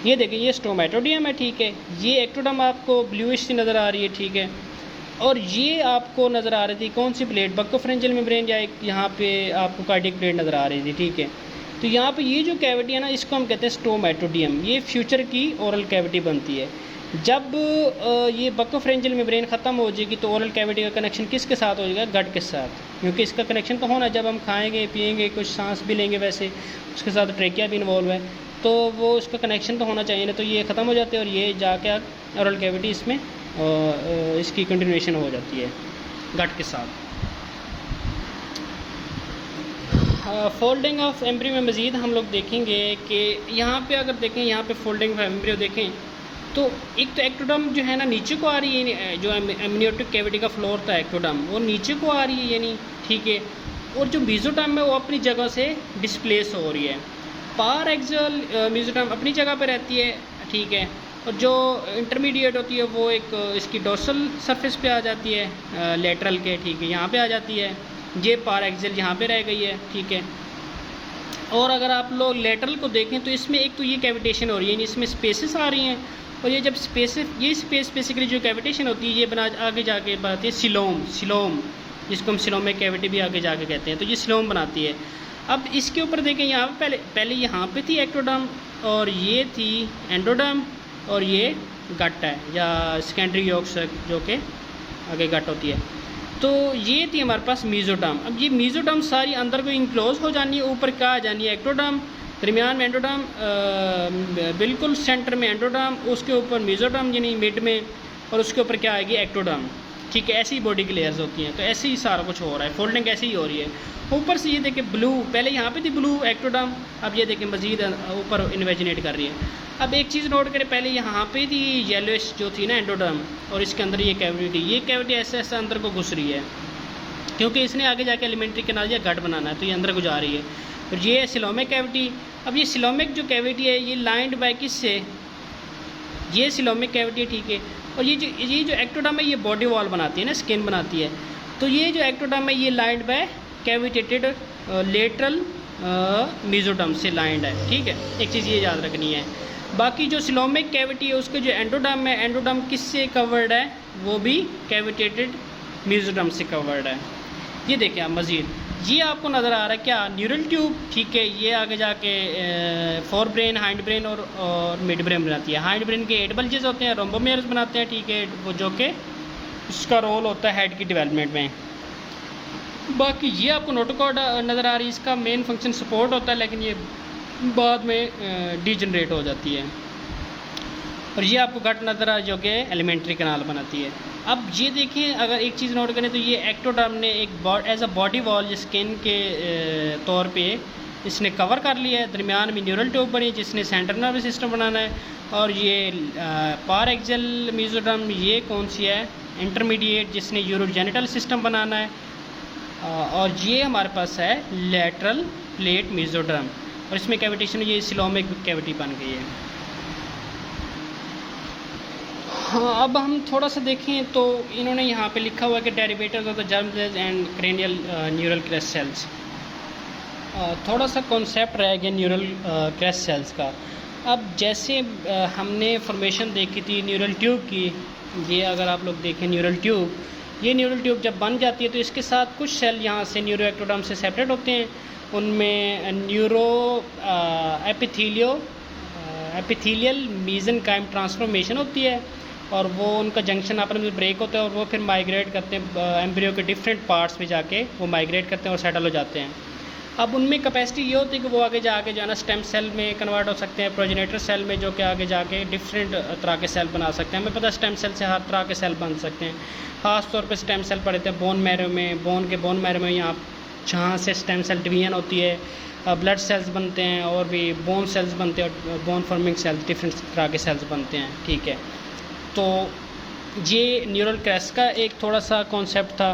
ये देखिए ये स्टोमैटोडियम है, ठीक है। ये एक्टोडर्म आपको ब्लूइश सी नज़र आ रही है, ठीक है। और ये आपको नज़र आ रही थी कौन सी प्लेट? बक्कोफ्रेंजियल मेम्ब्रेन, या एक यहाँ पे आपको कार्डिक प्लेट नज़र आ रही थी, ठीक है। तो यहाँ पे ये जो कैविटी है ना, इसको हम कहते हैं स्टोमैटोडियम। ये फ्यूचर की ओरल कैविटी बनती है। जब ये बक्कोफ्रेंजियल मेम्ब्रेन ख़त्म हो जाएगी तो ओरल कैविटी का कनेक्शन किसके साथ हो जाएगा? गट के साथ, क्योंकि इसका कनेक्शन तो होना, जब हम खाएंगे पिएंगे कुछ सांस भी लेंगे वैसे उसके साथ ट्रेकिया भी इन्वॉल्व है, तो वो उसका कनेक्शन तो होना चाहिए ना। तो ये ख़त्म हो जाते हैं और ये जाके ओरल कैविटी इसमें इसकी कंटिन्यूएशन हो जाती है गट के साथ। फोल्डिंग ऑफ एम्ब्रियो में मज़ीद हम लोग देखेंगे कि यहाँ पे अगर देखें, यहाँ पे फोल्डिंग ऑफ एम्ब्रियो देखें तो एक तो एक्टोडर्म जो है ना नीचे को आ रही है, जो एमनियोटिक कैविटी का फ्लोर था एक्टोडर्म वो नीचे को आ रही है यानी, ठीक है। और जो मीजोडर्म है वो अपनी जगह से डिस्प्लेस हो रही है। पार एक्सियल मीजोडर्म अपनी जगह पे रहती है, ठीक है। और जो इंटरमीडिएट होती है वो एक इसकी डोर्सल सरफेस पे आ जाती है लेटरल के, ठीक है, यहाँ पे आ जाती है। ये पार एक्सियल यहाँ पे रह गई है, ठीक है। और अगर आप लोग लेटरल को देखें तो इसमें एक तो ये कैविटेशन हो रही है, इसमें स्पेसेस आ रही हैं, और ये जब स्पेस बेसिकली जो कैविटेशन होती है ये बना आगे जाके बनाती है सिलोम, जिसको हम सिलोमिक कैविटी भी आगे जाके कहते हैं, तो ये सिलोम बनाती है। अब इसके ऊपर देखें, यहाँ पे पहले यहाँ पे थी एक्टोडर्म और ये थी एंडोडर्म और ये गट है या सेकेंडरी यॉर्क सैक जो कि आगे गट होती है। तो ये थी हमारे पास मीजोडर्म। अब ये मीजोडर्म सारी अंदर को इनक्लोज हो जानी है, ऊपर क्या आ जानी है? एक्टोडर्म, दरमियान में एंडोडर्म, बिल्कुल सेंटर में एंडोडर्म, उसके ऊपर मीजोडर्म यानी मिड में, और उसके ऊपर क्या आएगी? एक्टोडर्म, ठीक है। ऐसी बॉडी की लेयर्स होती हैं। तो ऐसे ही सारा कुछ हो रहा है, फोल्डिंग ऐसे ही हो रही है। ऊपर से ये देखें ब्लू, पहले यहाँ पे थी ब्लू एक्टोडर्म, अब ये देखें मज़ीद ऊपर इन्वेजिनेट कर रही है। अब एक चीज़ नोट करें, पहले यहाँ पे थी येलोइश जो थी ना एंडोडर्म, और इसके अंदर ये कैविटी ऐसे ऐसे अंदर को घुस रही है, क्योंकि इसने आगे जाके एलिमेंट्री कैनाल या गट बनाना है, तो ये अंदर को जा रही है। और ये है सिलोमिक कैविटी। अब ये सिलोमिक जो कैविटी है ये लाइंड बाय किससे? ये सिलोमिक कैविटी है, ठीक है। और ये जो एक्टोडर्म है ये बॉडी वॉल बनाती है ना, स्किन बनाती है। तो ये जो एक्टोडर्म है ये लाइंड बाय कैविटेटेड लेटरल मेसोडर्म से लाइंड है, ठीक है। एक चीज़ ये याद रखनी है। बाकी जो सिलोमिक कैविटी है उसके जो एंडोडर्म है, एंडोडर्म किससे कवर्ड है, वो भी कैविटेटेड मेसोडर्म से कवर्ड है। ये देखें आप मज़ीद, ये आपको नज़र आ रहा है क्या, न्यूरल ट्यूब, ठीक है। ये आगे जाके फोर ब्रेन, हाइंड ब्रेन और मिड ब्रेन बनाती है। हाइंड ब्रेन के 8 बल्जेस होते हैं, रोम्बोमेयर्स बनाते हैं, ठीक है, वो जो कि उसका रोल होता है हेड की डेवलपमेंट में। बाकी ये आपको नोटोकॉर्ड नज़र आ रही है, इसका मेन फंक्शन सपोर्ट होता है, लेकिन ये बाद में डीजनरेट हो जाती है। और ये आपको गट नज़र आ जो कि एलिमेंट्री कनाल बनाती है। अब ये देखें, अगर एक चीज़ नोट करें तो ये एक्टोडर्म ने एक as a body wall skin के तौर पे इसने कवर कर लिया है। दरमियान में न्यूरल ट्यूब बनी जिसने सेंट्रल नर्वस सिस्टम बनाना है। और ये पार एक्सल मेसोडर्म ये कौन सी है, इंटरमीडिएट, जिसने यूरोजेनिटल सिस्टम बनाना है। और ये हमारे पास है लेटरल प्लेट मेसोडर्म, और इसमें कैविटेशन ये सिलोमिक कैविटी बन गई है। हाँ, अब हम थोड़ा सा देखें तो इन्होंने यहाँ पे लिखा हुआ है कि derivatives of the germ cells and cranial neural crest cells. थोड़ा सा कॉन्सेप्ट रह गया न्यूरल क्रेस्ट सेल्स का। अब जैसे हमने फॉर्मेशन देखी थी न्यूरल ट्यूब की, ये अगर आप लोग देखें न्यूरल ट्यूब, ये न्यूरल ट्यूब जब बन जाती है तो इसके साथ कुछ सेल यहाँ से न्यूरो एक्टोडर्म से सेपरेट होते हैं। उनमें न्यूरो एपिथेलियल मीजेनकाइम ट्रांसफॉर्मेशन होती है, और वो उनका जंक्शन आपस में ब्रेक होता है, और वो फिर माइग्रेट करते हैं एम्ब्रियो के डिफरेंट पार्ट्स में जाके वो माइग्रेट करते हैं और सेटल हो जाते हैं। अब उनमें कैपेसिटी ये होती है कि वो आगे जाके जो है ना स्टेम सेल में कन्वर्ट हो सकते हैं, प्रोजेनेटर सेल में, जो कि आगे जाके डिफरेंट तरह के सेल बना सकते हैं। हमें पता है स्टेम सेल से हर तरह के सेल बन सकते हैं। ख़ास तौर पे स्टेम सेल पड़े थे बोन मैरो में, बोन मैरो में यहाँ जहाँ से स्टेम सेल डिवीजन होती है, ब्लड सेल्स बनते हैं, और भी बोन सेल्स बनते हैं, और बोन फॉर्मिंग सेल्स, डिफरेंट तरह के सेल्स बनते हैं, ठीक है। तो ये न्यूरल क्रेस्ट का एक थोड़ा सा कॉन्सेप्ट था।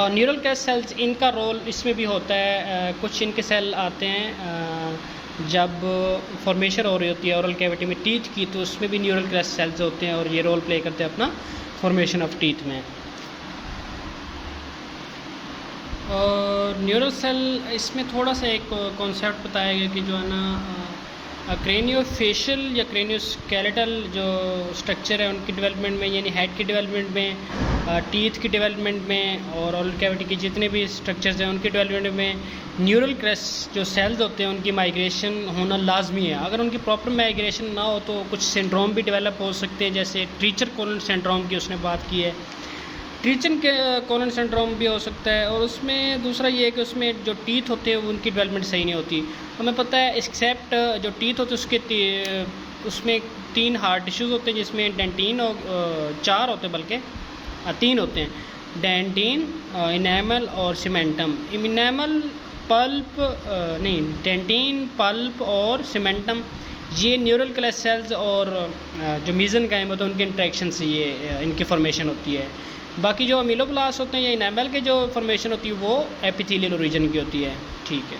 न्यूरल क्रेस्ट सेल्स, इनका रोल इसमें भी होता है। कुछ इनके सेल आते हैं जब फॉर्मेशन हो रही होती है ओरल कैविटी में टीथ की, तो उसमें भी न्यूरल क्रेस्ट सेल्स होते हैं, और ये रोल प्ले करते हैं अपना फॉर्मेशन ऑफ टीथ में। और न्यूरल सेल, इसमें थोड़ा सा एक कॉन्सेप्ट बताया गया कि जो है ना क्रेनियोफेशियल या क्रेनियोस्केलेटल जो स्ट्रक्चर है उनकी डेवलपमेंट में, यानी हेड की डेवलपमेंट में, टीथ की डेवलपमेंट में, और ओरल कैविटी के जितने भी स्ट्रक्चर्स हैं उनकी डेवलपमेंट में न्यूरल क्रेस्ट जो सेल्स होते हैं उनकी माइग्रेशन होना लाजमी है। अगर उनकी प्रॉपर माइग्रेशन ना हो तो कुछ सिंड्रोम भी डेवलप हो सकते हैं, जैसे ट्रीचर कोलन सिंड्रोम की उसने बात की है। ट्रीचर के कोलन सिंड्रोम भी हो सकता है। और उसमें दूसरा ये है कि उसमें जो टीथ होते हैं उनकी डेवलपमेंट सही नहीं होती। हमें पता है एक्सेप्ट जो टीथ होते हैं उसके उसमें 3 हार्ड टिश्यूज़ होते हैं, जिसमें डेंटिन और 4 होते हैं, बल्कि 3 होते हैं, डेंटिन, इनेमल और सीमेंटम। इनेमल पल्प नहीं, डेंटिन, पल्प और सीमेंटम, ये न्यूरल क्रेस्ट सेल्स और जो मेसेनकाइम होता है उनके इंट्रैक्शन से ये इनकी फॉर्मेशन होती है। बाकी जो अमीलोब्लास्ट होते हैं या इनेमल के जो फॉर्मेशन होती है वो एपिथेलियल ओरिजिन की होती है, ठीक है।